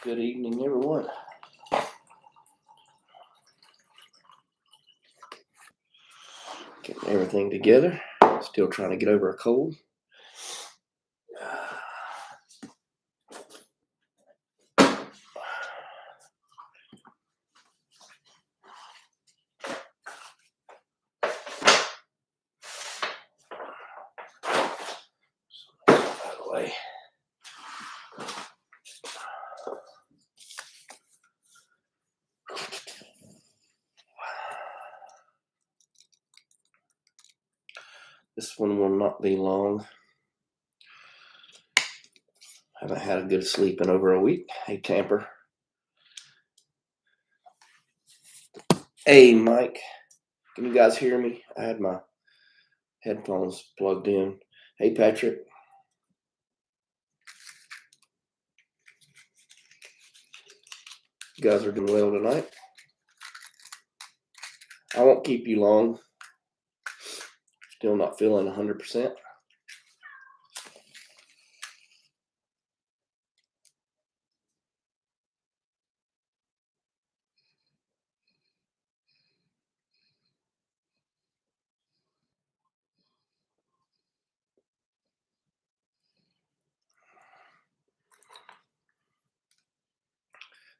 Good evening, everyone. Getting everything together. Still trying to get over a cold. Out of the way. This one will not be long. Haven't had a good sleep in over a week. Hey, Tamper. Hey, Mike. Can you guys hear me? I had my headphones plugged in. Hey, Patrick. You guys are doing well tonight. I won't keep you long. Still not feeling 100%.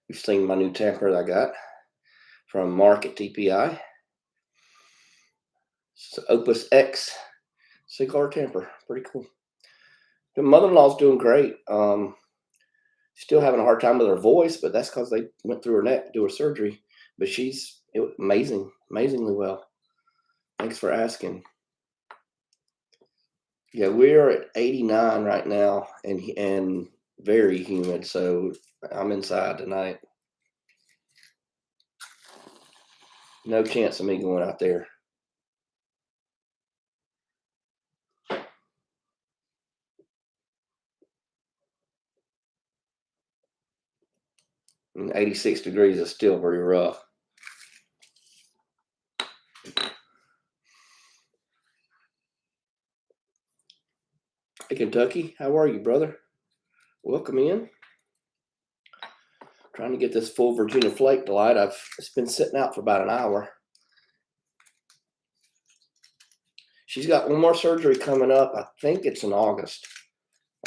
You've seen my new tamper that I got from Mark at TPI. It's Opus X cigar tamper. Pretty cool. The mother-in-law's doing great. Still having a hard time with her voice, but that's because they went through her neck to do her surgery. But she's amazingly well. Thanks for asking. Yeah, we're at 89 right now, and very humid. So I'm inside tonight. No chance of me going out there. And 86 degrees is still very rough. Hey, Kentucky, how are you, brother? Welcome in. Trying to get this full Virginia Flake delight. It's been sitting out for about an hour. She's got one more surgery coming up. I think it's in August.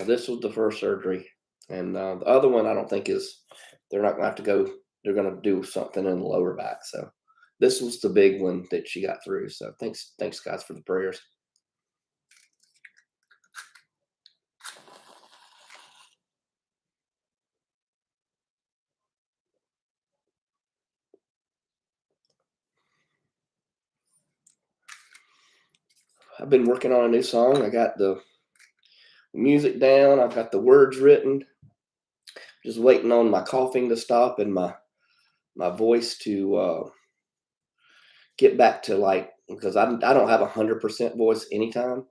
This was the first surgery, and the other one I don't think is. They're not going to have to go. They're going to do something in the lower back. So this was the big one that she got through. So thanks guys for the prayers. I've been working on a new song. I got the music down. I've got the words written. Just waiting on my coughing to stop and my voice to get back to because I don't have 100% voice anytime,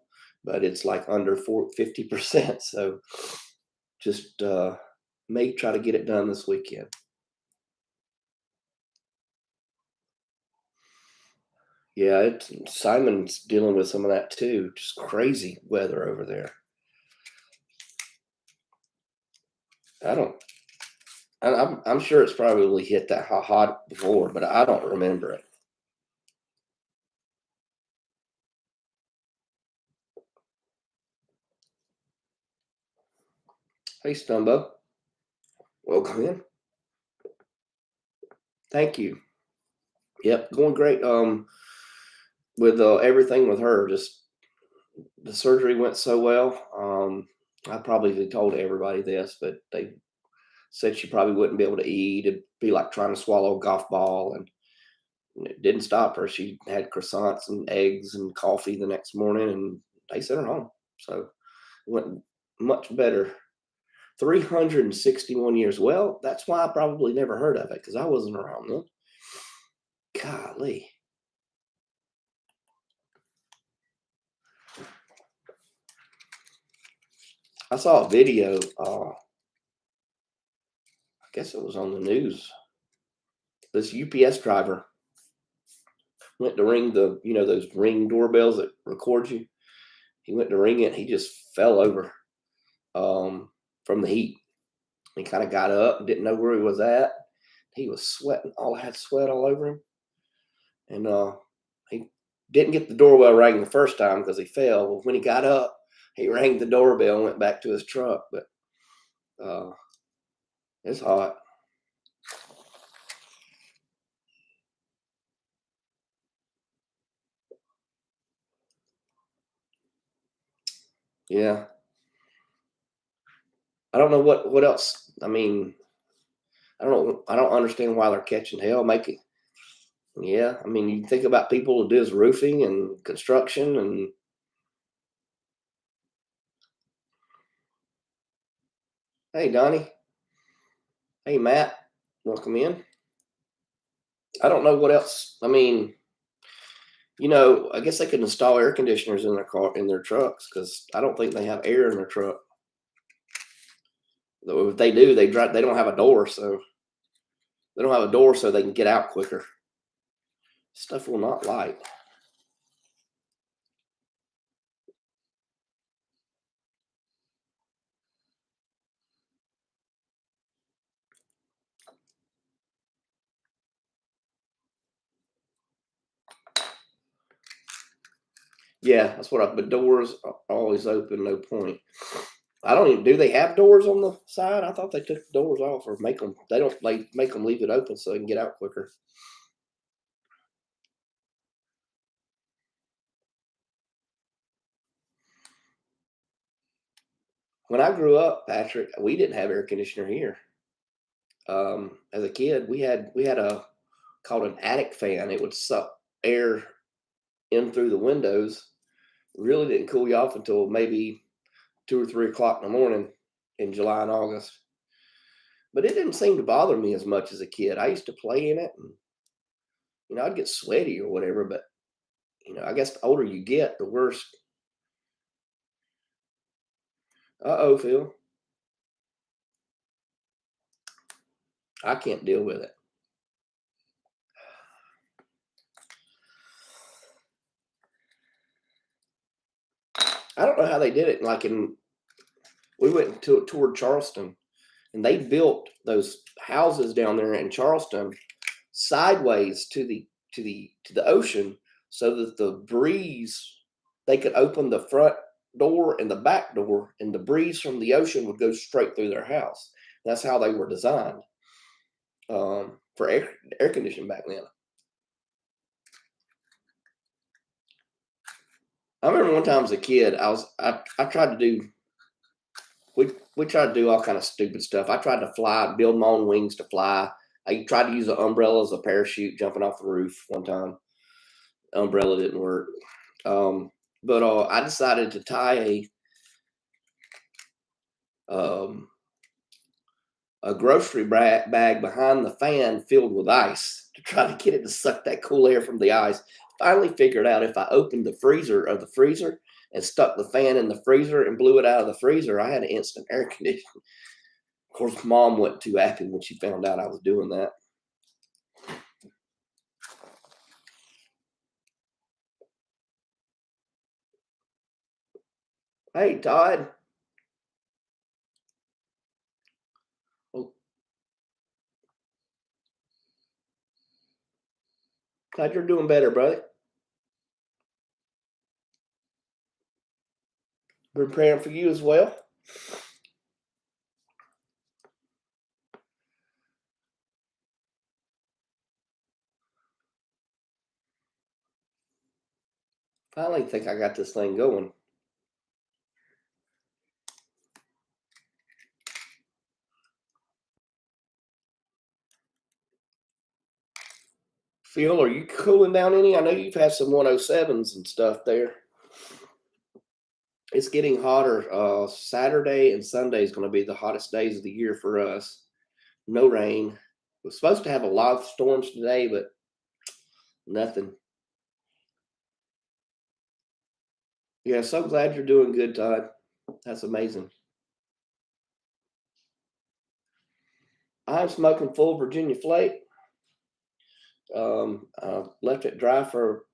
but it's like under 50%. So just may try to get it done this weekend. Yeah, Simon's dealing with some of that too. Just crazy weather over there. I'm sure it's probably hit that hot before, but I don't remember it. Hey, Stumbo. Welcome in. Thank you. Yep, going great. With everything with her, just the surgery went so well. I probably told everybody this, but they said she probably wouldn't be able to eat. It'd be like trying to swallow a golf ball, and it didn't stop her. She had croissants and eggs and coffee the next morning, and they sent her home. So it went much better. 361 years. Well, that's why I probably never heard of it, because I wasn't around then. Golly. I saw a video. I guess it was on the news. This UPS driver went to ring those Ring doorbells that record you. He went to ring it. He just fell over from the heat. He kind of got up and didn't know where he was at. He was sweating. I had sweat all over him. And he didn't get the doorbell rang the first time because he fell. But when he got up, he rang the doorbell and went back to his truck. But uh, it's hot. Yeah. I don't know what else. I mean, I don't know. I don't understand why they're catching hell. Yeah. I mean, you think about people who does roofing and construction and hey, Donnie. Hey, Matt. Welcome in. I don't know what else. I mean, I guess they could install air conditioners in their trucks because I don't think they have air in their truck. Though if they do, they don't have a door, so they can get out quicker. Stuff will not light. Yeah, that's what the doors are always open, no point. I don't even, do they have doors on the side? I thought they took the doors off or make them, they don't like make them leave it open so they can get out quicker. When I grew up, Patrick, we didn't have air conditioner here. As a kid, we had a called an attic fan. It would suck air in through the windows. Really didn't cool you off until maybe 2 or 3 o'clock in the morning in July and August. But it didn't seem to bother me as much as a kid. I used to play in it, and I'd get sweaty or whatever. But I guess the older you get, the worse. Oh, Phil, I can't deal with it. I don't know how they did it. We went toward Charleston, and they built those houses down there in Charleston sideways to the ocean, so that the breeze, they could open the front door and the back door, and the breeze from the ocean would go straight through their house. That's how they were designed, for air conditioning back then. I remember one time as a kid, I tried to do we tried to do all kind of stupid stuff. I tried to fly, build my own wings to fly. I tried to use an umbrella as a parachute, jumping off the roof one time. Umbrella didn't work. But I decided to tie um, a grocery bag behind the fan filled with ice to try to get it to suck that cool air from the ice. Finally figured out if I opened the freezer and stuck the fan in the freezer and blew it out of the freezer, I had an instant air conditioning. Of course, mom wasn't too happy when she found out I was doing that. Hey, Todd. Oh, glad you're doing better, brother. Been praying for you as well. Finally think I got this thing going. Phil, are you cooling down any? I know you've had some 107s and stuff there. It's getting hotter. Saturday and Sunday is going to be the hottest days of the year for us. No rain. We're supposed to have a lot of storms today, but nothing. Yeah, so glad you're doing good, Todd. That's amazing. I'm smoking full Virginia Flake. Left it dry for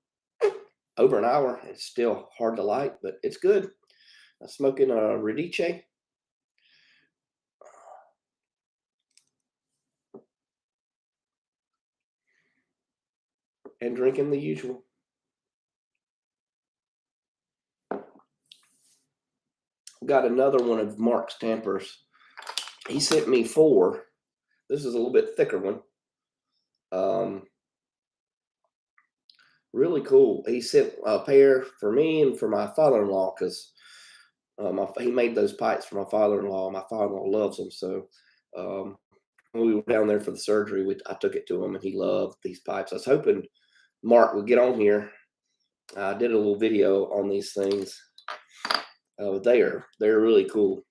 over an hour. It's still hard to light, but it's good. I'm smoking a Radice. and drinking the usual. Got another one of Mark's Tampers. He sent me 4. This is a little bit thicker one. Really cool. He sent a pair for me and for my father-in-law because he made those pipes for my father-in-law. My father-in-law loves them. So um, when we were down there for the surgery, I took it to him, and he loved these pipes. I was hoping Mark would get on here. I did a little video on these things. They're really cool.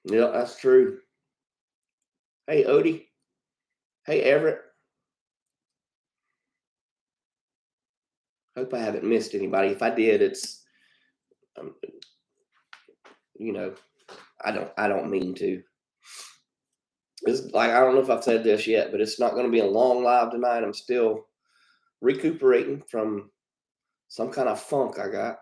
Yeah, that's true. Hey, Odie. Hey, Everett. Hope I haven't missed anybody. If I did, it's um, you know, I don't mean to. It's like, I don't know if I've said this yet, but it's not going to be a long live tonight. I'm still recuperating from some kind of funk I got.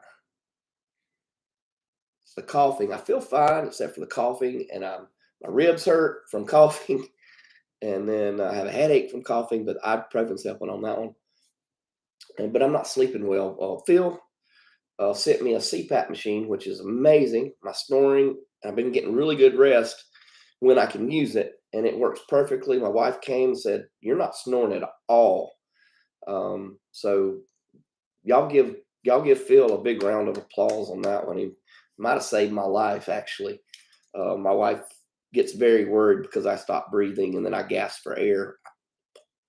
It's the coughing. I feel fine except for the coughing, and my ribs hurt from coughing, and then I have a headache from coughing. But ibuprofen's helping on that one. But I'm not sleeping well. Phil sent me a CPAP machine, which is amazing. My snoring. I've been getting really good rest when I can use it, and it works perfectly. My wife came and said, "You're not snoring at all." So y'all give Phil a big round of applause on that one. He might have saved my life, actually. My wife gets very worried because I stop breathing and then I gasp for air.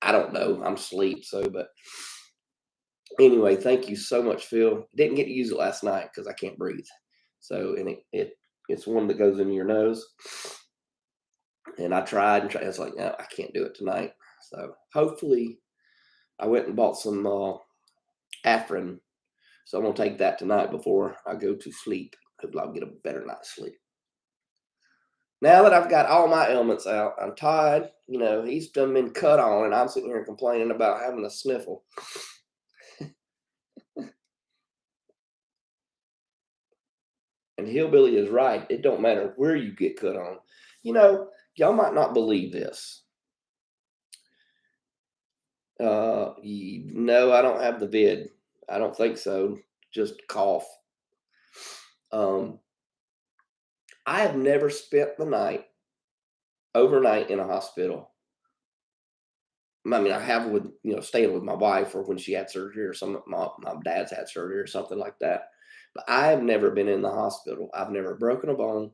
I don't know. I'm asleep. But anyway, thank you so much, Phil. Didn't get to use it last night because I can't breathe. So, and it's one that goes into your nose. And I tried and tried. I was like, no, I can't do it tonight. So hopefully, I went and bought some Afrin. So I'm gonna take that tonight before I go to sleep. Hopefully I'll get a better night's sleep. Now that I've got all my ailments out, I'm tired. He's done been cut on, and I'm sitting here complaining about having a sniffle. And Hillbilly is right. It don't matter where you get cut on. Y'all might not believe this. No, I don't have the vid. I don't think so. Just cough. I have never spent the night overnight in a hospital. I mean, I have with staying with my wife or when she had surgery or my dad's had surgery or something like that. But I have never been in the hospital. I've never broken a bone.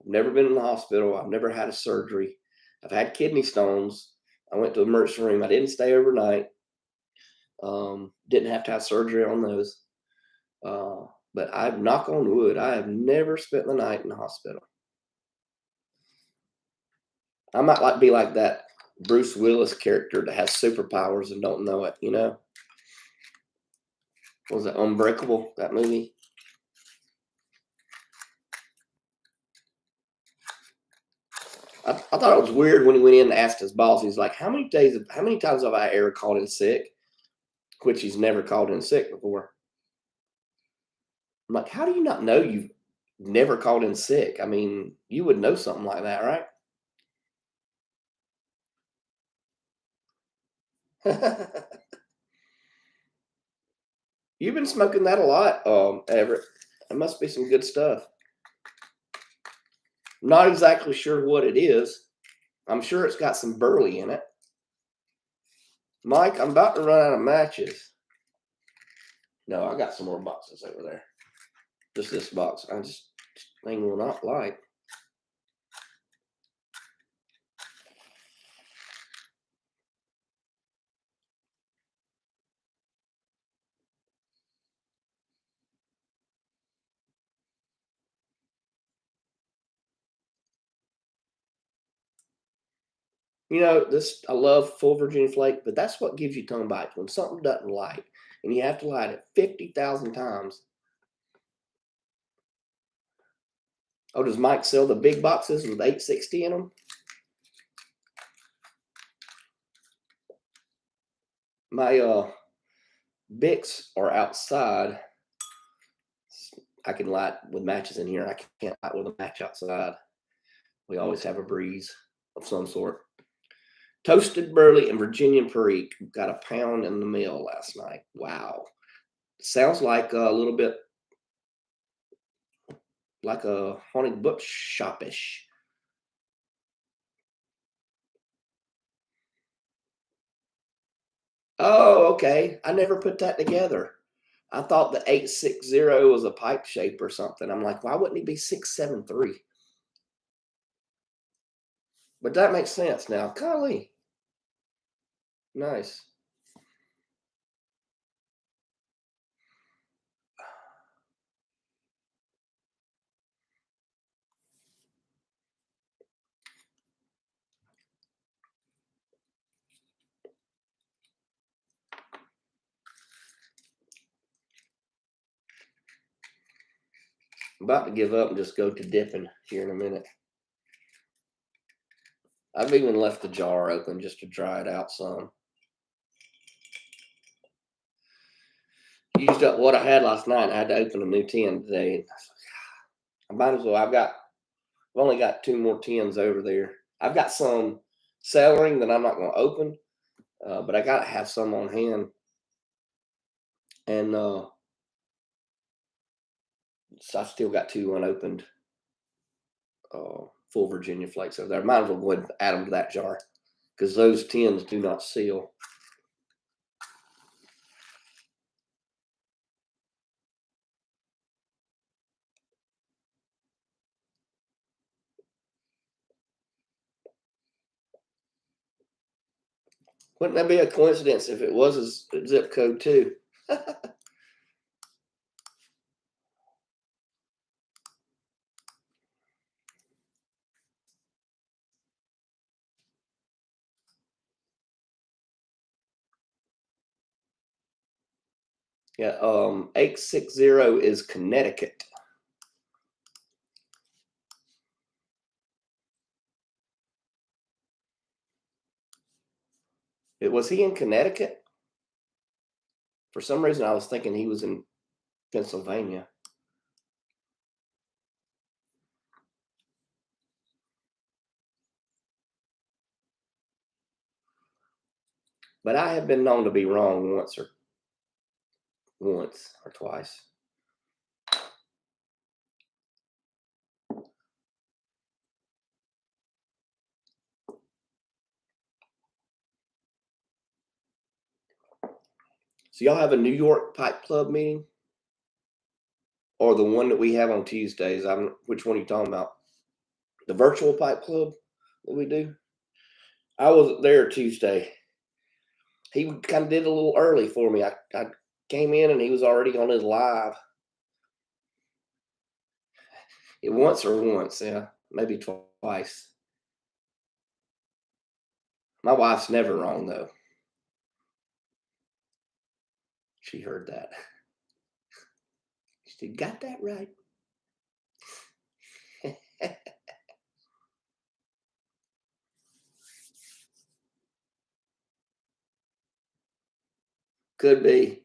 I've never been in the hospital. I've never had a surgery. I've had kidney stones. I went to the emergency room. I didn't stay overnight. Didn't have to have surgery on those. But I knock on wood, I have never spent the night in the hospital. I might be like that Bruce Willis character that has superpowers and don't know it, Was it Unbreakable, that movie? I thought it was weird when he went in and asked his boss, he's like, how many times have I ever called in sick? Which he's never called in sick before. I'm like, how do you not know you've never called in sick? I mean, you would know something like that, right? You've been smoking that a lot, Everett. It must be some good stuff. Not exactly sure what it is. I'm sure it's got some burley in it. Mike, I'm about to run out of matches. No, I got some more boxes over there. Just this box. I just thing will not light. I love full Virginia flake, but that's what gives you tongue bites when something doesn't light, and you have to light it 50,000 times. Oh, does Mike sell the big boxes with 860 in them? My Bics are outside. I can light with matches in here. I can't light with a match outside. We always have a breeze. of some sort. Toasted burley and Virginian Perique. Got a pound in the mail last night. Wow. Sounds like a little bit like a haunted book shopish. Oh, okay. I never put that together. I thought the 860 was a pipe shape or something. I'm like, why wouldn't he be 673? But that makes sense now. Golly, nice. I'm about to give up and just go to dipping here in a minute. I've even left the jar open just to dry it out some. Used up what I had last night. I had to open a new tin today. I might as well. I've only got 2 more tins over there. I've got some cellaring that I'm not going to open, but I got to have some on hand. And so I still got 2 unopened full Virginia flakes over there. Might as well go ahead and add them to that jar because those tins do not seal. Wouldn't that be a coincidence if it was a zip code too? Yeah, 860 is Connecticut. Was he in Connecticut? For some reason, I was thinking he was in Pennsylvania. But I have been known to be wrong once or twice. So y'all have a New York Pipe Club meeting? Or the one that we have on Tuesdays? Which one are you talking about? The virtual Pipe Club that we do? I wasn't there Tuesday. He kind of did a little early for me. I came in and he was already on his live. Once, yeah, maybe twice. My wife's never wrong though. She heard that. She said, "Got that right." Could be.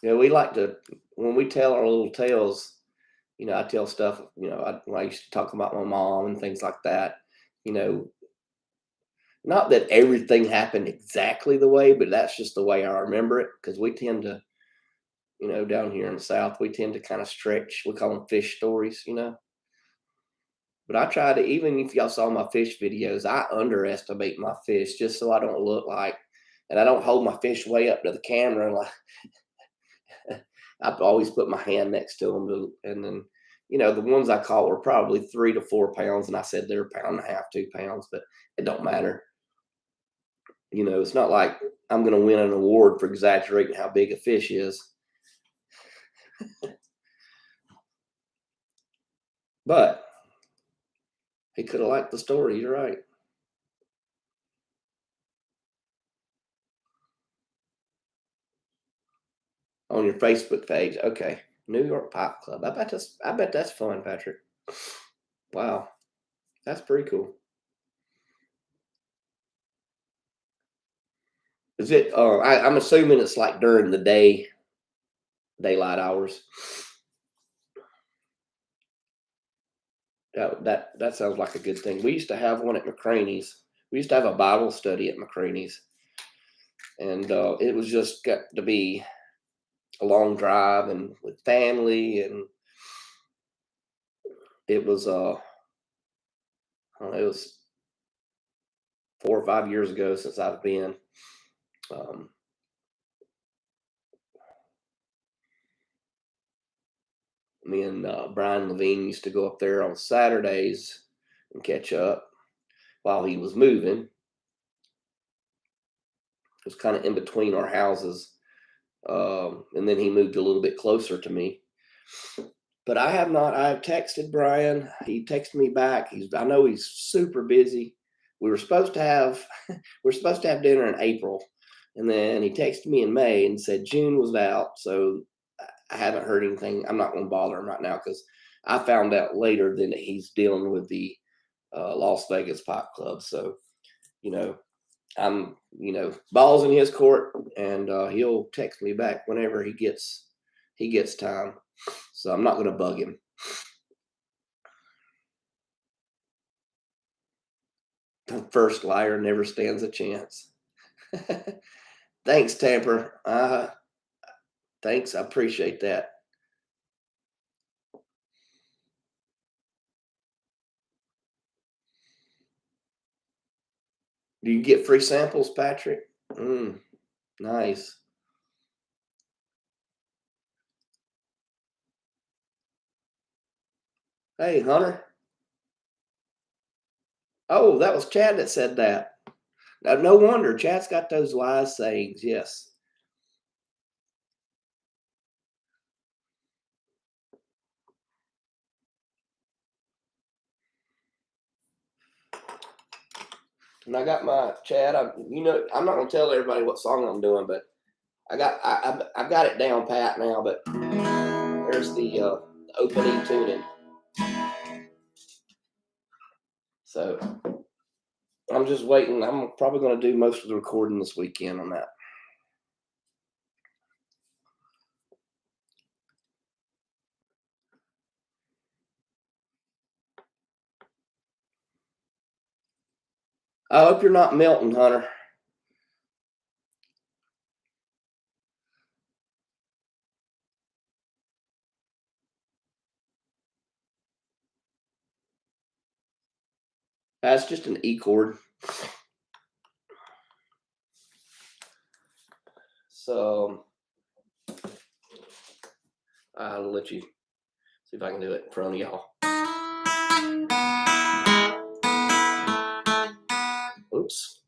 Yeah, we like to when we tell our little tales. I tell stuff. When I used to talk about my mom and things like that. You know, not that everything happened exactly the way, but that's just the way I remember it. Because we tend to, down here in the South, we tend to kind of stretch. We call them fish stories. But I try to, even if y'all saw my fish videos, I underestimate my fish just so I don't look like, and I don't hold my fish way up to the camera. And I always put my hand next to them, and then the ones I caught were probably 3 to 4 pounds, and I said they're a pound and a half, 2 pounds, but it don't matter. It's not like I'm going to win an award for exaggerating how big a fish is. But he could have liked the story. You're right. On your Facebook page, okay. New York Pipe Club. I bet that's fun, Patrick. Wow, that's pretty cool. Is it? I'm assuming it's like during the day. daylight hours. That sounds like a good thing. We used to have one at McCraney's. We used to have a Bible study at McCraney's, and it was just got to be a long drive and with family, and it was I don't know, it was 4 or 5 years ago since I've been. Um, Me and Brian Levine used to go up there on Saturdays and catch up while he was moving. It was kind of in between our houses, and then he moved a little bit closer to me. But I have not. I've texted Brian. He texted me back. I know he's super busy. We were supposed to have we're supposed to have dinner in April, and then he texted me in May and said June was out. So I haven't heard anything. I'm not going to bother him right now because I found out later that he's dealing with the Las Vegas Pop Club. So you know, I'm balls in his court, and he'll text me back whenever he gets time. So I'm not going to bug him. The first liar never stands a chance. Thanks, Tamper. Thanks, I appreciate that. Do you get free samples, Patrick? Nice. Hey, Hunter. Oh, that was Chad that said that. Now, no wonder Chad's got those wise sayings. Yes. And I got my Chad. I'm not gonna tell everybody what song I'm doing, but I've got it down pat now. But there's the opening tuning. So I'm just waiting. I'm probably going to do most of the recording this weekend on that. I hope you're not melting, Hunter. That's just an E chord. So I'll let you see if I can do it in front of y'all. Oops.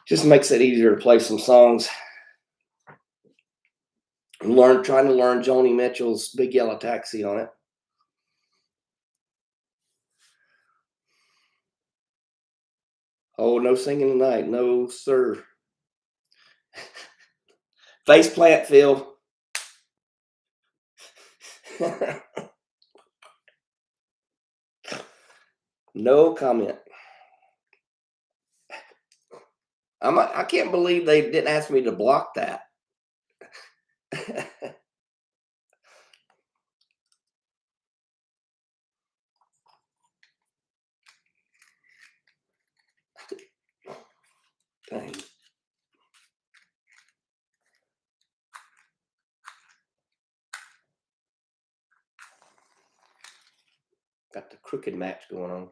Just makes it easier to play some songs. Trying to learn Joni Mitchell's Big Yellow Taxi on it. Oh, no singing tonight. No, sir. Face plant, Phil. No comment. I can't believe they didn't ask me to block that. Dang. Got the crooked match going on.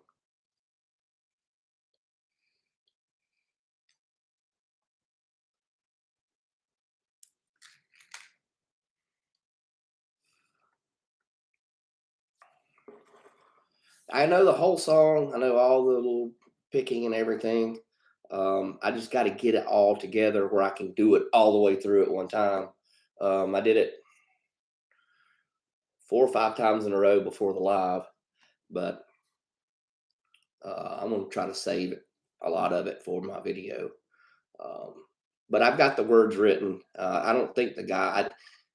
I know the whole song. I know all the little picking and everything. I just got to get it all together where I can do it all the way through at one time. I did it 4 or 5 times in a row before the live, but I'm gonna try to save a lot of it for my video. Um, but I've got the words written. I don't think the guy.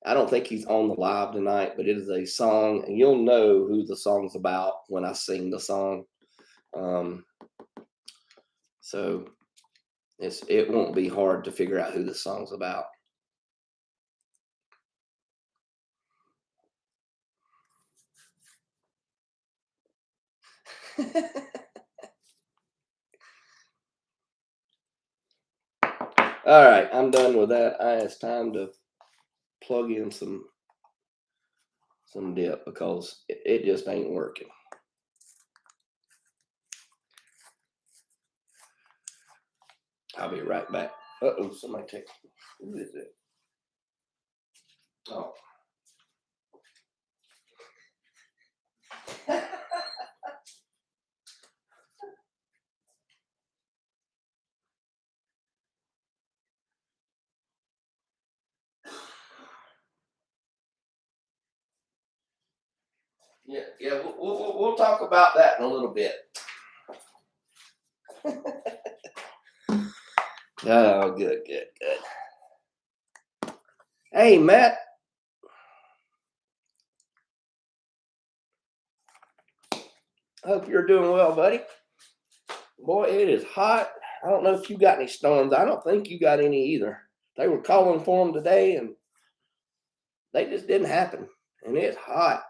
I don't think he's on the live tonight, but it is a song, and you'll know who the song's about when I sing the song. Um, so it won't be hard to figure out who the song's about. All right, I'm done with that. It's time to plug in some dip because it just ain't working. I'll be right back. Uh-oh, somebody take. Who is it? Oh. Yeah. We'll talk about that in a little bit. Oh, good. Hey, Matt. Hope you're doing well, buddy. Boy, it is hot. I don't know if you got any storms. I don't think you got any either. They were calling for them today, and they just didn't happen. And it's hot.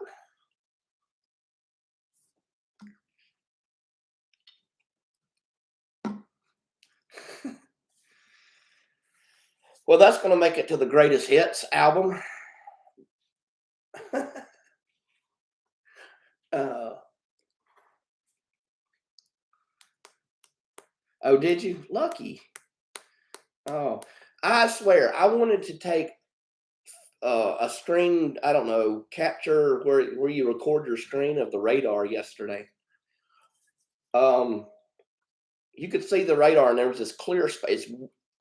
Well, that's going to make it to the greatest hits album. uh, oh, did you? Lucky. Oh, I swear, I wanted to take a screen. I don't know, capture where you record your screen of the radar yesterday. Um, you could see the radar, and there was this clear space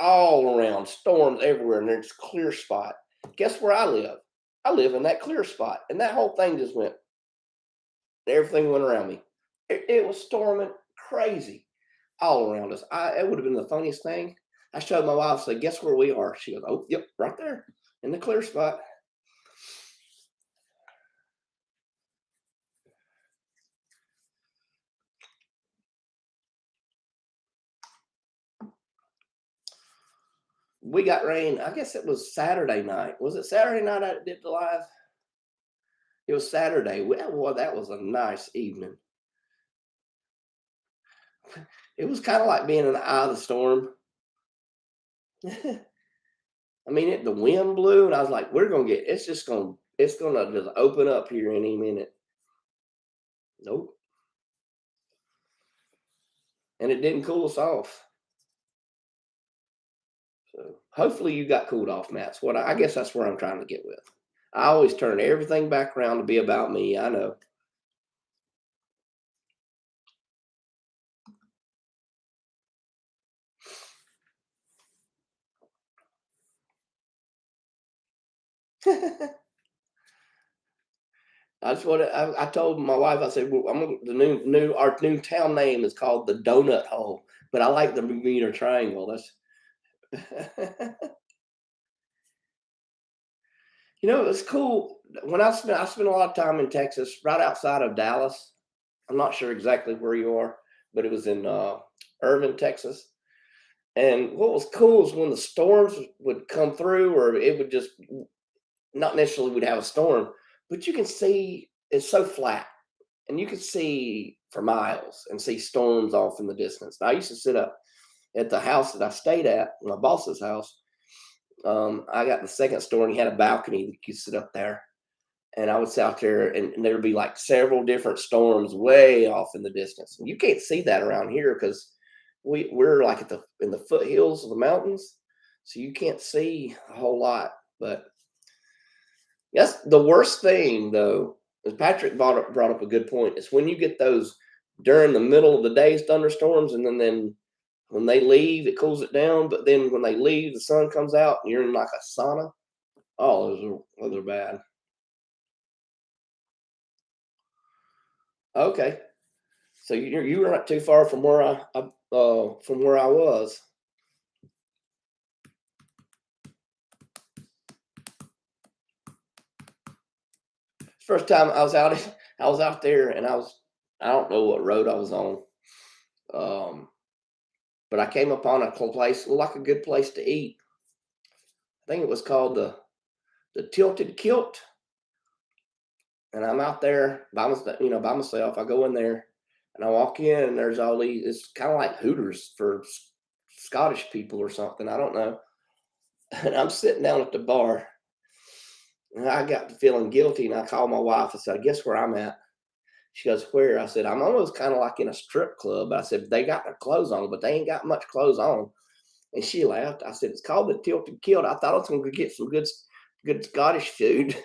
all around, storms everywhere, and there's clear spot. Guess where I live? I live in that clear spot, and that whole thing just went. Everything went around me. It was storming crazy all around us. It would have been the funniest thing. I showed my wife, said, "Guess where we are?" She goes, "Oh, yep, right there in the clear spot." We got rain. I guess it was Saturday night. Was it Saturday night I did the live? It was Saturday. Well, boy, that was a nice evening. It was kind of like being in the eye of the storm. I mean, the wind blew, and I was like, "We're gonna get. It's gonna just open up here any minute." Nope, and it didn't cool us off. So hopefully you got cooled off, Matt. What I guess that's where I'm trying to get with. I always turn everything back around to be about me. I know. That's what I told my wife. I said, well, the new our new town name is called the Donut Hole, but I like the Bermuda Triangle. That's it's cool. When I spent a lot of time in Texas, right outside of Dallas. I'm not sure exactly where you are, but it was in Irving, Texas. And what was cool is when the storms would come through, or it would just not necessarily would have a storm, but you can see it's so flat, and you can see for miles and see storms off in the distance. I used to sit up at the house that I stayed at, my boss's house. I got the second story, and he had a balcony that you could sit up there. And I would sit out there, and there would be like several different storms way off in the distance. And you can't see that around here because we're like in the foothills of the mountains, so you can't see a whole lot. But yes, the worst thing though, as Patrick brought up a good point, is when you get those during the middle of the day's thunderstorms, and then when they leave, it cools it down. But then when they leave, the sun comes out, and you're in like a sauna. Oh, those are bad. Okay. So you were not too far from where I was. First time I was out, I was out there, and I don't know what road I was on, um, but I came upon a place, looked like a good place to eat. I think it was called the Tilted Kilt, and I'm out there by myself. By myself. I go in there, and I walk in, and there's all these. It's kind of like Hooters for Scottish people or something. I don't know. And I'm sitting down at the bar, and I got to feeling guilty, and I called my wife. I said, "Guess where I'm at?" She goes, "Where?" I said, "I'm almost kind of like in a strip club." I said, "They got their clothes on, but they ain't got much clothes on." And she laughed. I said, "It's called the Tilted Kilt. I thought I was going to get some good Scottish food."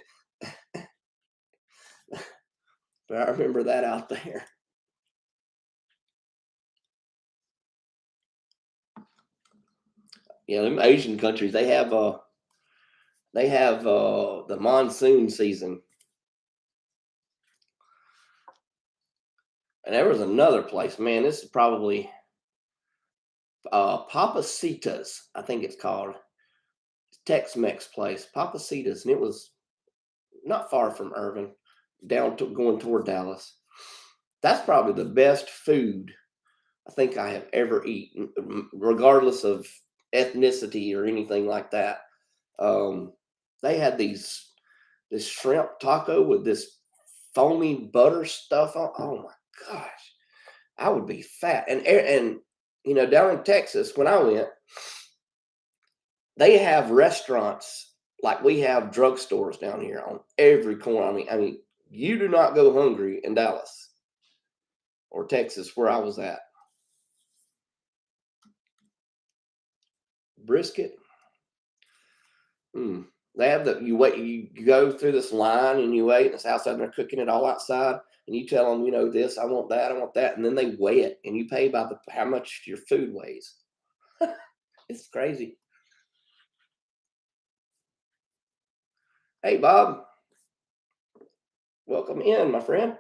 But I remember that out there. Yeah, them Asian countries, they have the monsoon season. And there was another place, man. This is probably Papacitas, I think it's called. Tex-Mex place, Papacitas, and it was not far from Irving, down to going toward Dallas. That's probably the best food I think I have ever eaten, regardless of ethnicity or anything like that. Um, they had this shrimp taco with this foamy butter stuff on. Oh my gosh, I would be fat. And down in Texas when I went, they have restaurants like we have drugstores down here on every corner. I mean, you do not go hungry in Dallas or Texas where I was at. Brisket. Mm. They have you wait, you go through this line and you wait, and it's outside, and they're cooking it all outside, and you tell them, this, I want that, and then they weigh it, and you pay by how much your food weighs. It's crazy. Hey, Bob, welcome in, my friend.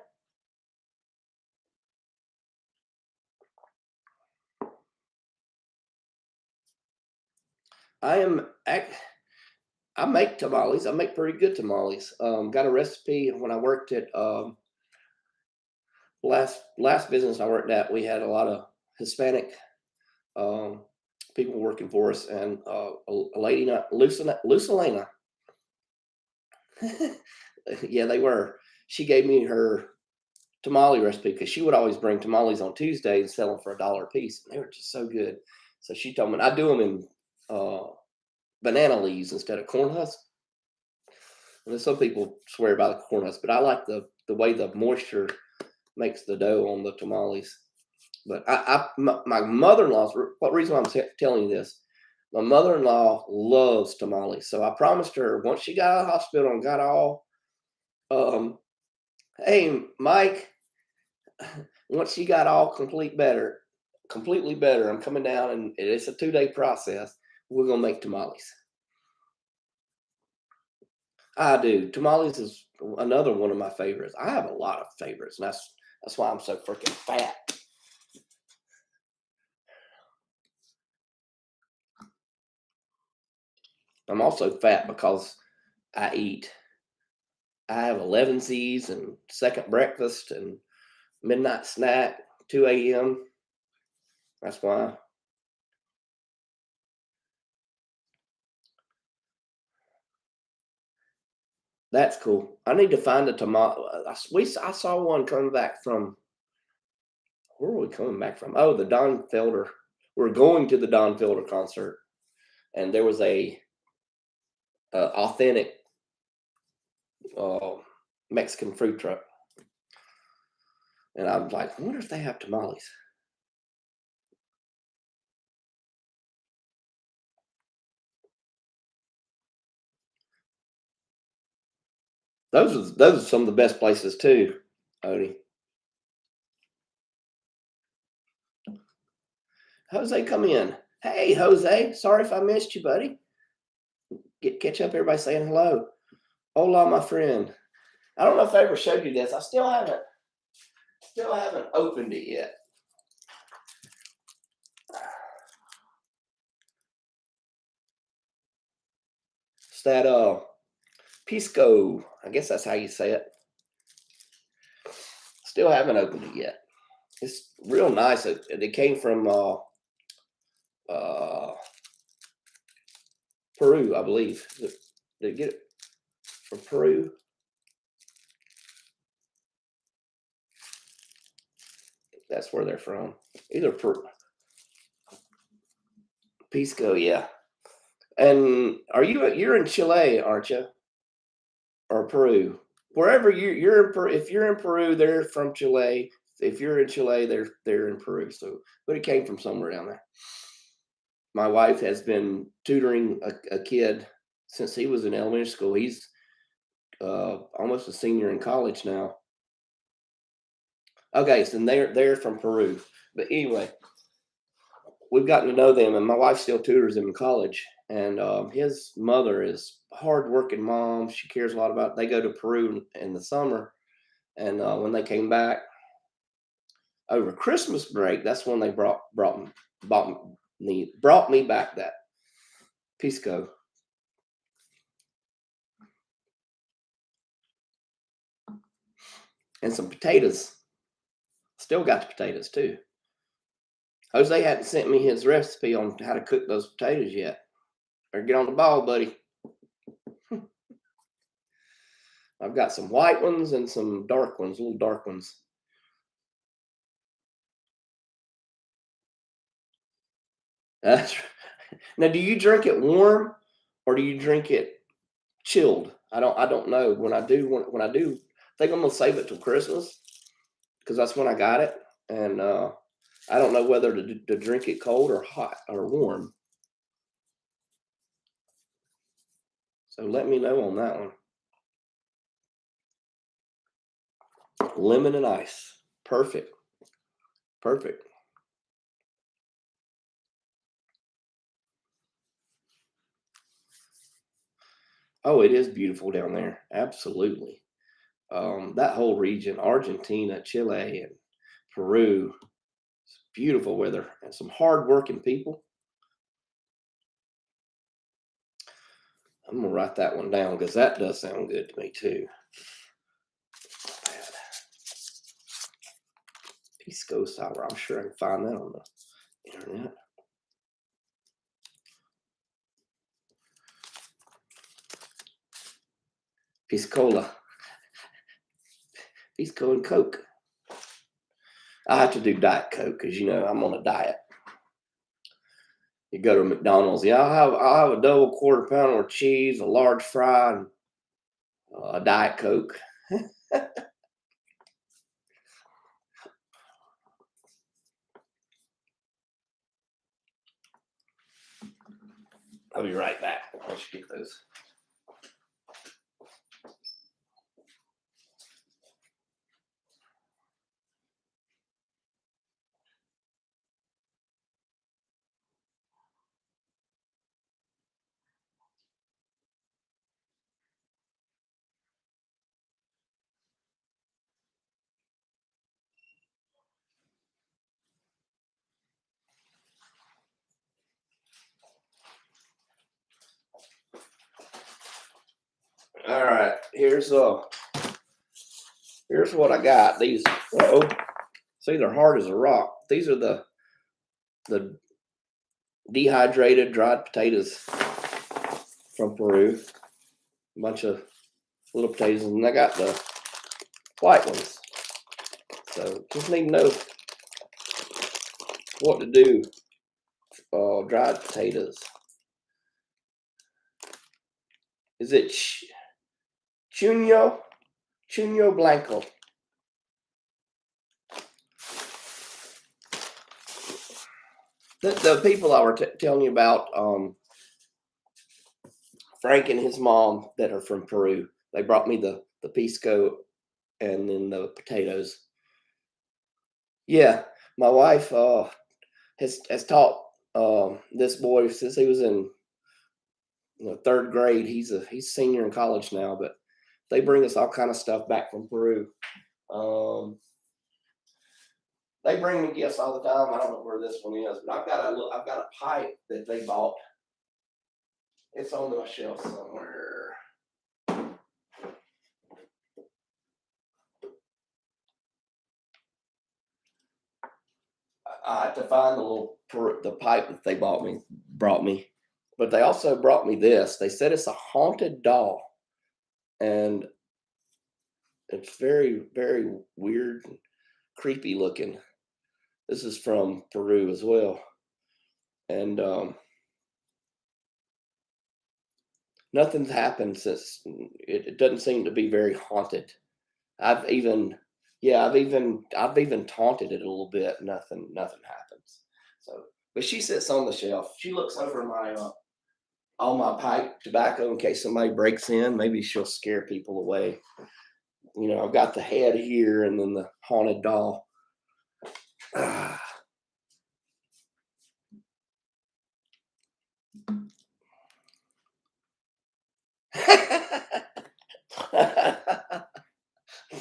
I am. I make tamales. I make pretty good tamales. Got a recipe when I worked at last business I worked at. We had a lot of Hispanic um, people working for us, and a lady, not Lucelena. Yeah, they were. She gave me her tamale recipe because she would always bring tamales on Tuesday and sell them for $1 a piece. And they were just so good. So she told me I do them in banana leaves instead of corn husks. And then some people swear by the corn husks, but I like the way the moisture makes the dough on the tamales. But my mother-in-law's, what reason I'm telling you this, my mother-in-law loves tamales. So I promised her once she got out of the hospital and got all, um, hey, Mike, once she got all completely better, I'm coming down, and it's a 2-day process. We're going to make tamales. I do. Tamales is another one of my favorites. I have a lot of favorites, and that's why I'm so freaking fat. I'm also fat because I have 11 C's and second breakfast and midnight snack, 2 a.m. That's why. That's cool. I need to find a tomato. I saw one coming back from, where are we coming back from? Oh, the Don Felder. We're going to the Don Felder concert, and there was a authentic uh, Mexican food truck, and I'm like, I wonder if they have tamales. Those are some of the best places too, Odie. Jose, come in. Hey, Jose. Sorry if I missed you, buddy. Catch up. Everybody saying hello. Hola, my friend. I don't know if I ever showed you this. I still haven't opened it yet. It's that pisco. I guess that's how you say it. Still haven't opened it yet. It's real nice. It came from uh, Peru, I believe. Did they get it from Peru? That's where they're from. Either Pisco, yeah. And you're in Chile, aren't you? Or Peru? Wherever you're in Peru, if you're in Peru, they're from Chile. If you're in Chile, they're in Peru. So, but it came from somewhere down there. My wife has been tutoring a kid since he was in elementary school. He's almost a senior in college now. Okay, so they're from Peru. But anyway, we've gotten to know them, and my wife still tutors him in college. And his mother is a hardworking mom. She cares a lot about. They go to Peru in the summer, and when they came back over Christmas break, that's when they brought me back that pisco and some potatoes. Still got the potatoes too. Jose hadn't sent me his recipe on how to cook those potatoes yet. Or get on the ball, buddy. I've got some white ones and some dark ones, little dark ones. That's now. Do you drink it warm or do you drink it chilled? I don't know. When I do, I think I'm gonna save it till Christmas because that's when I got it, and I don't know whether to drink it cold or hot or warm. So let me know on that one. Lemon and ice, perfect, perfect. Oh, it is beautiful down there. Absolutely. That whole region, Argentina, Chile, and Peru, beautiful weather and some hardworking people. I'm gonna write that one down because that does sound good to me too. Pisco sour. I'm sure I can find that on the internet. Piscola. Pisco and Coke. I have to do Diet Coke because I'm on a diet. You go to McDonald's, yeah, I'll have a double quarter pounder with cheese, a large fry, and a Diet Coke. I'll be right back. Let's get those. All right, here's what I got. These, see, they're hard as a rock. These are the dehydrated dried potatoes from Peru. A bunch of little potatoes, and I got the white ones. So just need to know what to do. Dried potatoes. Is it Chuno? Chuno Blanco. The people I were telling you about, Frank and his mom that are from Peru, they brought me the pisco and then the potatoes. Yeah, my wife has taught this boy since he was in third grade. He's senior in college now, but they bring us all kind of stuff back from Peru. Um, they bring me gifts all the time. I don't know where this one is, but I've got a pipe that they bought. It's on the shelf somewhere. I had to find the pipe that they brought me, but they also brought me this. They said it's a haunted doll, and it's very weird, and creepy looking. This is from Peru as well, and nothing's happened since. It doesn't seem to be very haunted. I've even yeah, I've even taunted it a little bit. Nothing happens. So, but she sits on the shelf. She looks over my all my pipe tobacco in case somebody breaks in. Maybe she'll scare people away. I've got the head here and then the haunted doll. Ah.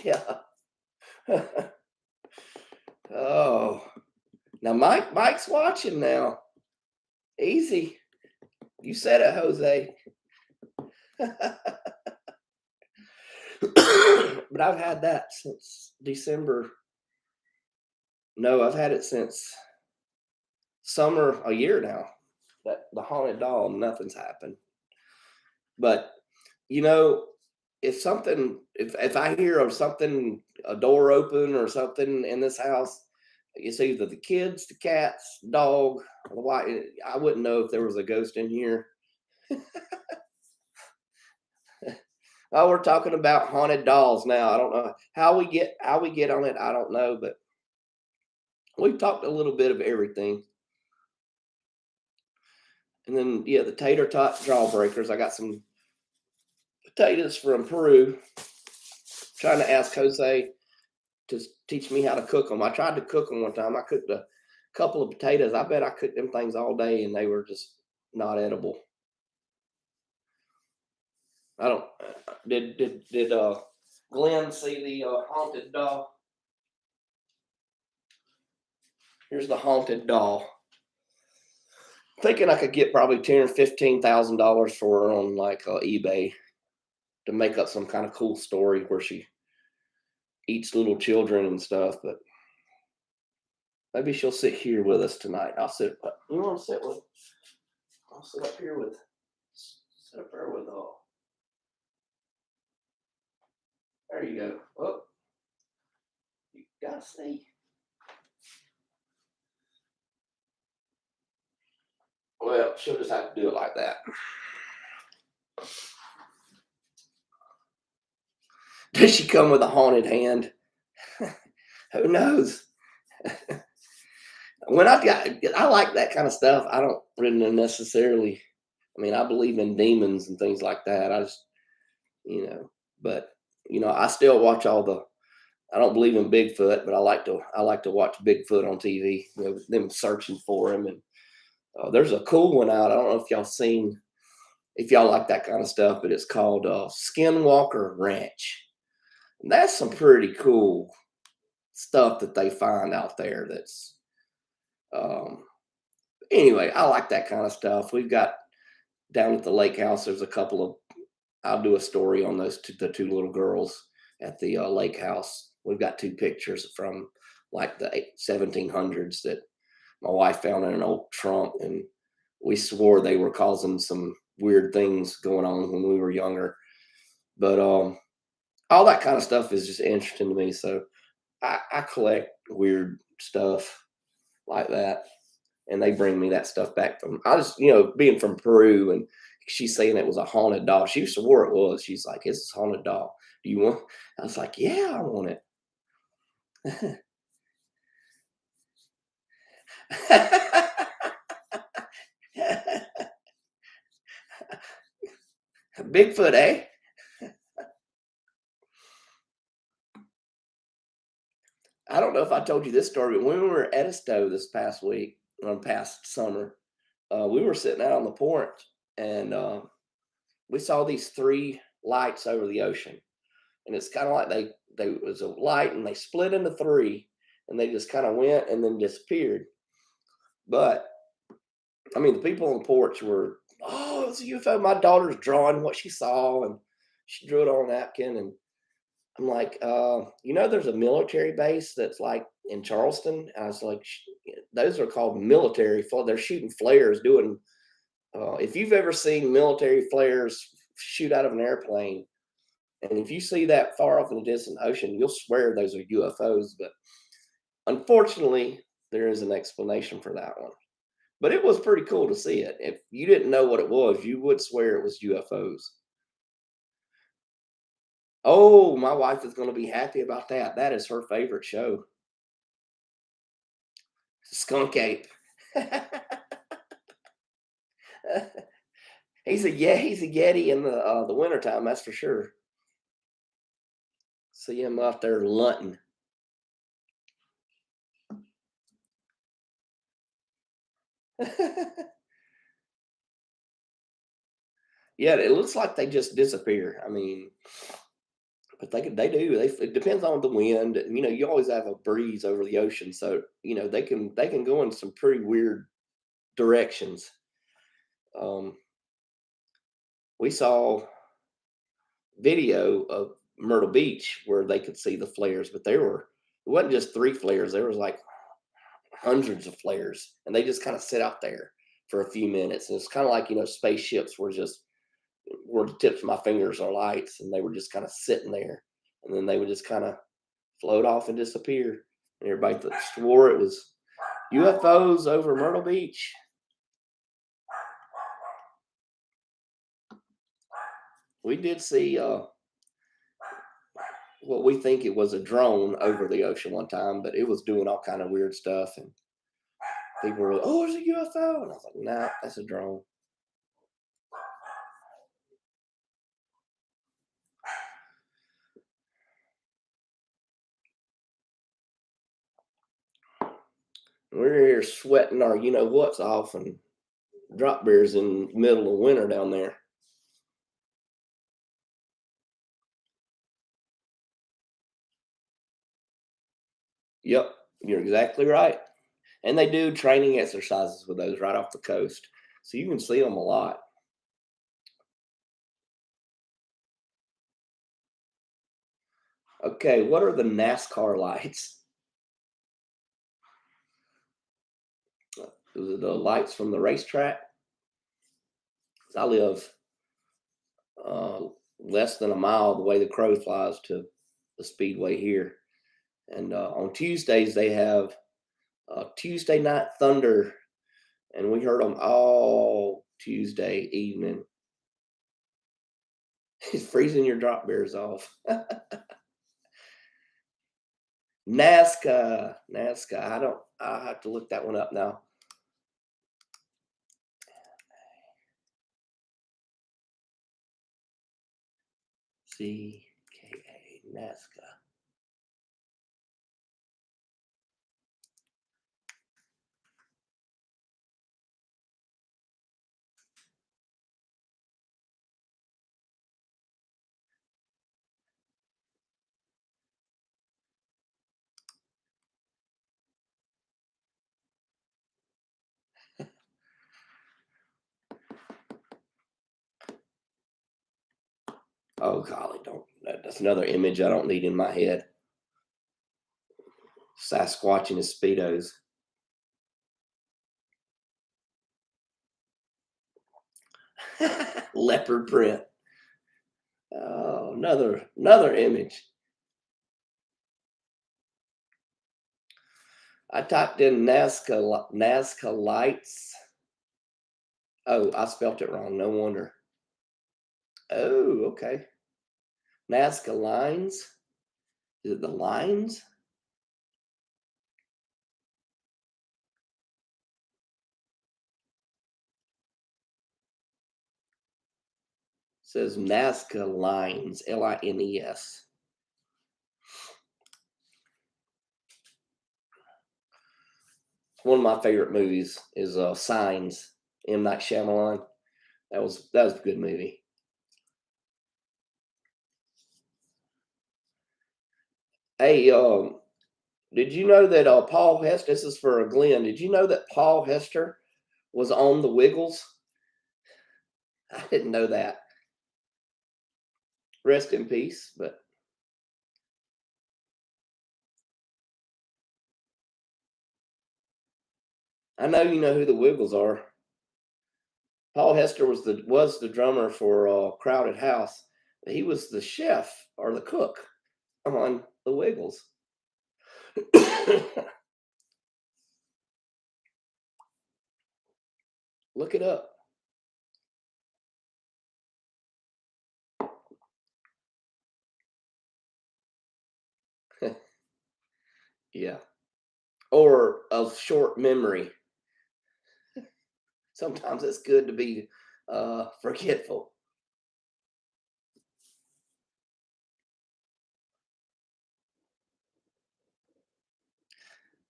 Yeah. Oh, now Mike's watching now. Easy. You said it, Jose. But I've had that since December. No, I've had it since summer a year now. That the haunted doll, nothing's happened. But you know, if I hear of something, a door open or something in this house, it's either the kids, the cats, dog, or the white. I wouldn't know if there was a ghost in here. Oh, we're talking about haunted dolls now. I don't know how we get on it. I don't know, but we've talked a little bit of everything. And then yeah, the tater tot jawbreakers. I got some potatoes from Peru. Trying to ask Jose to teach me how to cook them. I tried to cook them one time. I cooked a couple of potatoes. I bet I cooked them things all day and they were just not edible. I don't. Did Glenn see the haunted doll? Here's the haunted doll. Thinking I could get probably $10 or $15,000 for her on like eBay to make up some kind of cool story where she eats little children and stuff. But maybe she'll sit here with us tonight. I'll sit. You want to sit with? I'll sit up here with. Sit up there with. There you go. Oh, you gotta see. Well, she'll just have to do it like that. Does she come with a haunted hand? Who knows? I like that kind of stuff. I don't really necessarily. I mean, I believe in demons and things like that. I just, you know, but I still watch all the. I don't believe in Bigfoot, but I like to watch Bigfoot on TV. Them searching for him, and there's a cool one out. I don't know if y'all like that kind of stuff, but it's called Skinwalker Ranch. And that's some pretty cool stuff that they find out there. That's um, anyway. I like that kind of stuff. We've got down at the lake house. There's a couple of. I'll do a story on the two little girls at the lake house. We've got two pictures from like the 1700s that my wife found in an old trunk, and we swore they were causing some weird things going on when we were younger. But all that kind of stuff is just interesting to me. So I collect weird stuff like that, and they bring me that stuff back from. I just being from Peru, and she's saying it was a haunted doll. She swore it was. She's like, "It's a haunted doll. Do you want?" I was like, "Yeah, I want it." Bigfoot, eh? I don't know if I told you this story, but when we were at Edisto this past week, past summer, we were sitting out on the porch, and we saw these three lights over the ocean, and it's kind of like they it was a light, and they split into three, and they just kind of went and then disappeared. But I mean, the people on the porch were, "Oh, it's a UFO." My daughter's drawing what she saw, and she drew it on a napkin, and I'm like, there's a military base that's like in Charleston. I was like, those are called military. They're shooting flares. Doing. If you've ever seen military flares shoot out of an airplane, and if you see that far off in the distant ocean, you'll swear those are UFOs. But unfortunately, there is an explanation for that one. But it was pretty cool to see it. If you didn't know what it was, you would swear it was UFOs. Oh, my wife is going to be happy about that. That is her favorite show. Skunk Ape. He's a Yeti in the wintertime, that's for sure. See him out there lunting. Yeah, it looks like they just disappear. I mean, but they do. It depends on the wind. You know, you always have a breeze over the ocean, so you know they can go in some pretty weird directions. Um, we saw video of Myrtle Beach where they could see the flares, but it wasn't just three flares. There was like hundreds of flares, and they just kind of sit out there for a few minutes. And it's kind of like spaceships were just where the tips of my fingers are lights, and they were just kind of sitting there, and then they would just kind of float off and disappear. And everybody swore it was UFOs over Myrtle Beach. We did see what we think it was a drone over the ocean one time, but it was doing all kind of weird stuff, and people were, "Oh, it's a UFO," and I was like, "Nah, that's a drone." We're here sweating our what's off and drop beers in the middle of winter down there. Yep, you're exactly right. And they do training exercises with those right off the coast. So you can see them a lot. Okay, what are the NASCAR lights? Is it the lights from the racetrack? 'Cause I live uh, less than a mile the way the crow flies to the speedway here. And on Tuesdays, they have Tuesday Night Thunder, and we heard them all Tuesday evening. It's freezing your drop beers off. Nazca. I have to look that one up now. CKA Nazca. Oh golly, don't that's another image I don't need in my head. Sasquatch in his speedos. Leopard print. Oh, another image. I typed in Nazca lights. Oh, I spelt it wrong. No wonder. Oh, okay. Nazca lines. Is it the lines? It says Nazca lines. Lines. One of my favorite movies is Signs. M. Night Shyamalan. That was a good movie. Hey, did you know that Paul Hester? This is for Glenn. Did you know that Paul Hester was on the Wiggles? I didn't know that. Rest in peace. But I know you know who the Wiggles are. Paul Hester was the drummer for Crowded House. He was the chef or the cook on the Wiggles. Look it up. Yeah. Or a short memory. Sometimes it's good to be forgetful.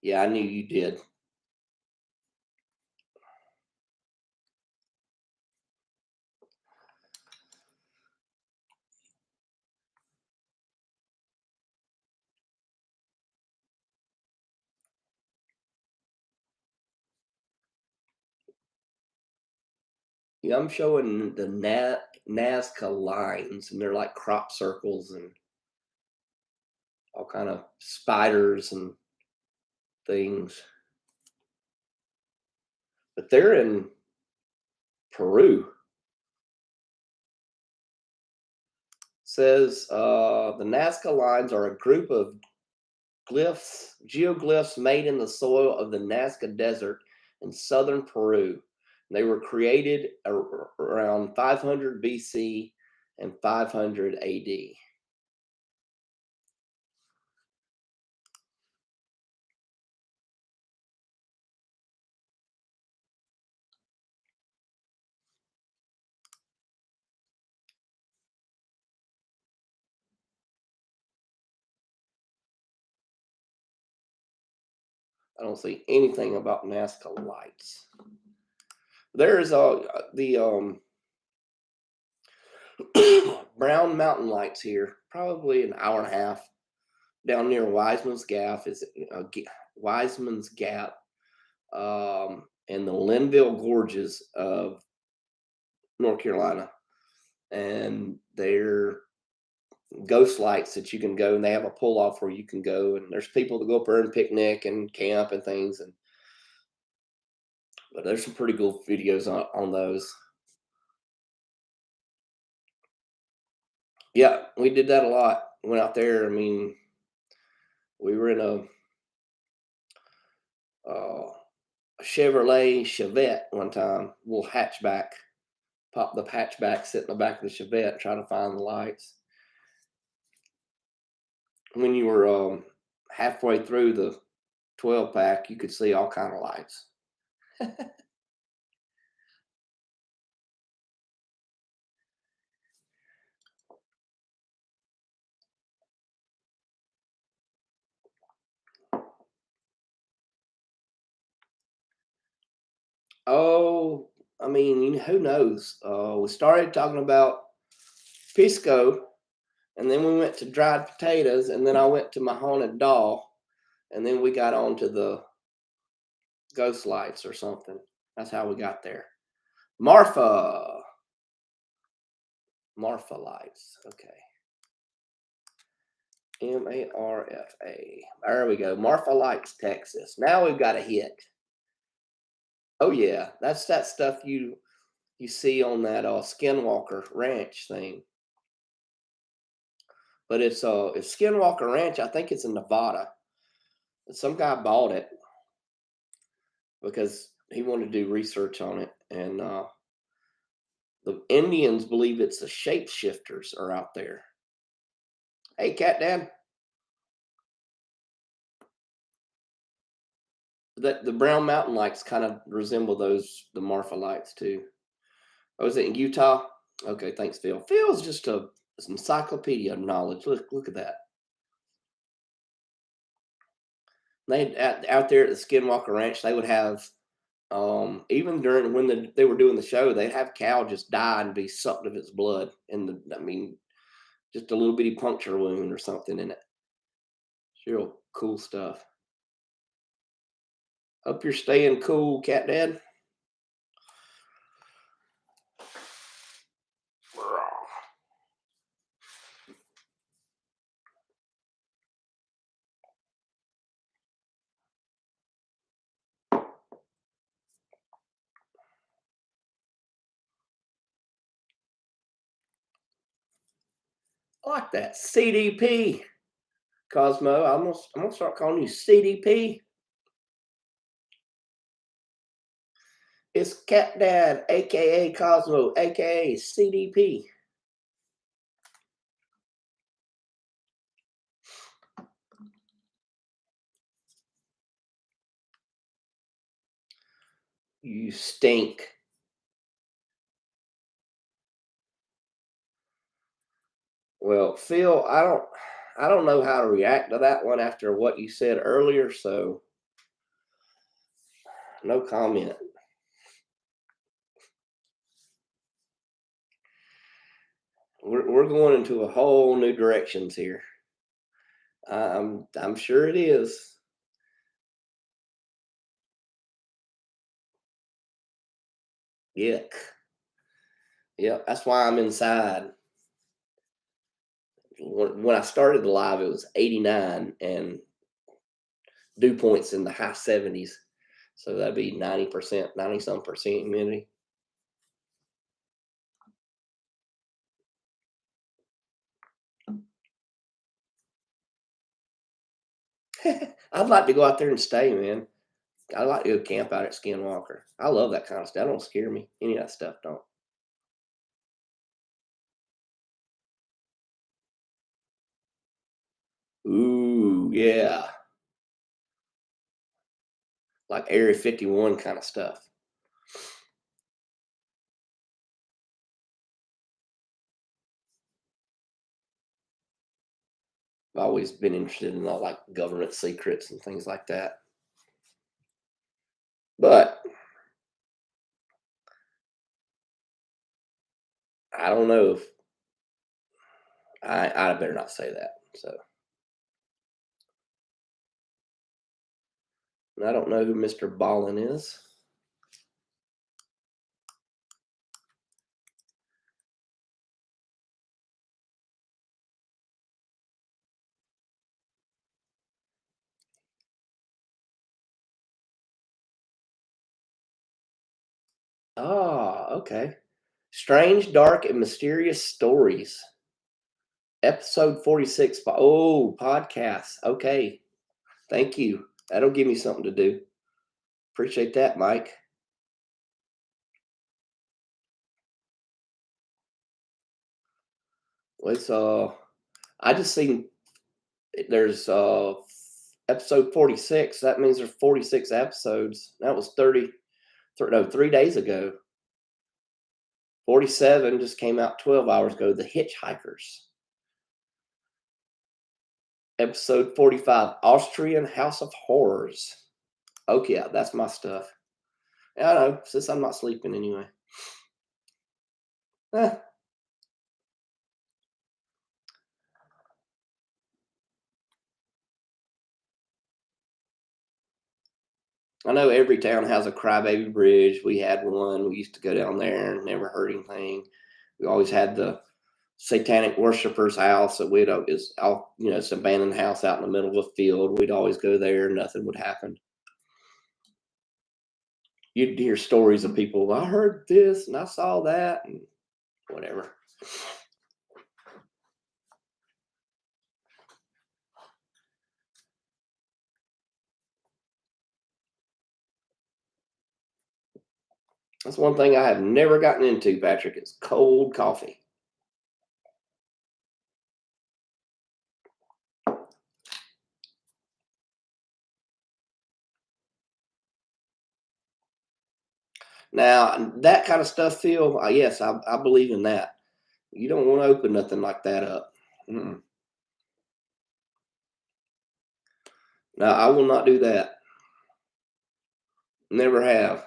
Yeah, I knew you did. Yeah, I'm showing the Nazca lines, and they're like crop circles and all kind of spiders and things. But they're in Peru. Says the Nazca lines are a group of geoglyphs made in the soil of the Nazca Desert in southern Peru. They were created around 500 BC and 500 AD. I don't see anything about Nazca lights. There's the Brown Mountain lights here, probably an hour and a half down near Wiseman's Gap. Is Wiseman's Gap, and the Linville Gorges of North Carolina, and they're ghost lights that you can go, and they have a pull off where you can go, and there's people that go up there and picnic and camp and things, and but there's some pretty cool videos on those. Yeah, we did that a lot. Went out there. I mean, we were in a Chevrolet Chevette one time, little hatchback. Pop the hatchback, sit in the back of the Chevette, try to find the lights. When you were halfway through the 12 pack, you could see all kind of lights. Oh, I mean, who knows? We started talking about Pisco, and then we went to dried potatoes, and then I went to my haunted doll, and then we got on to the ghost lights or something. That's how we got there. Marfa. Marfa lights. Okay. Marfa. There we go. Marfa Lights, Texas. Now we've got a hit. Oh yeah, that's that stuff you see on that Skinwalker Ranch thing. But it's Skinwalker Ranch. I think it's in Nevada. Some guy bought it because he wanted to do research on it, and the Indians believe it's the shapeshifters are out there. Hey, Cat Dad. That the Brown Mountain lights kind of resemble the Marfa lights too. Oh, is it in Utah? Okay, thanks, Phil. Phil's just an encyclopedia of knowledge. Look at that. They out there at the Skinwalker Ranch, they would have even during when they were doing the show, they'd have cow just die and be sucked of its blood in the. I mean, just a little bitty puncture wound or something in it. It's real cool stuff. Hope you're staying cool, Cat Dad. I like that. CDP, Cosmo. I'm gonna start calling you CDP. It's Cat Dad, aka Cosmo, aka CDP. You stink. Well, Phil, I don't know how to react to that one after what you said earlier, so no comment. We're going into a whole new directions here. I'm sure it is. Yuck. Yep, that's why I'm inside. When I started the live, it was 89 and dew points in the high 70s. So that'd be 90%, 90 some percent humidity. I'd like to go out there and stay, man. I'd like to go camp out at Skinwalker. I love that kind of stuff. That don't scare me. Any of that stuff don't. Ooh, yeah. Like Area 51 kind of stuff. I've always been interested in all like government secrets and things like that. But I don't know if I better not say that. So I don't know who Mr. Ballin is. Ah, okay. Strange, dark, and mysterious stories. Episode 46. Oh, podcast. Okay. Thank you. That'll give me something to do. Appreciate that, Mike. It's I just seen there's episode 46. That means there's 46 episodes. That was 3 days ago. 47 just came out 12 hours ago. The Hitchhikers. Episode 45, Austrian House of Horrors. Okay, yeah, that's my stuff. Yeah, I know, since I'm not sleeping anyway. Eh, I know every town has a crybaby bridge. We had one. We used to go down there and never heard anything. We always had the satanic worshippers' house that we'd is all it's an abandoned house out in the middle of a field. We'd always go there. Nothing would happen. You'd hear stories of people. I heard this and I saw that and whatever. That's one thing I have never gotten into, Patrick. Is cold coffee. Now that kind of stuff, Phil. Yes, I believe in that. You don't want to open nothing like that up. Mm-mm. No, I will not do that. Never have.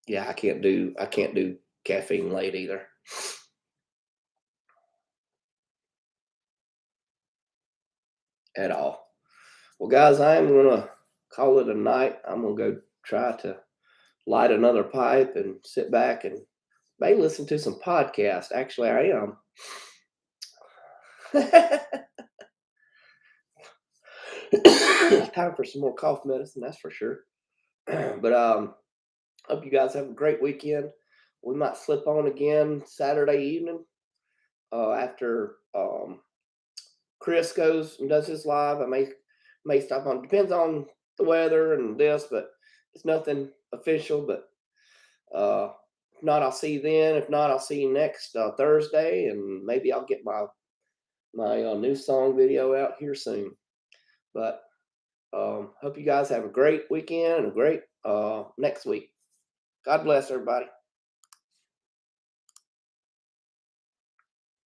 Yeah, I can't do caffeine late either at all. Well, guys, I am gonna call it a night. I'm gonna go try to light another pipe and sit back and maybe listen to some podcast. Actually, I am. Time for some more cough medicine, that's for sure. But hope you guys have a great weekend. We might slip on again Saturday evening after Chris goes and does his live. I may stop on. Depends on the weather and this, but it's nothing official. But if not, I'll see you then. If not, I'll see you next Thursday, and maybe I'll get my new song video out here soon. But hope you guys have a great weekend and a great next week. God bless everybody.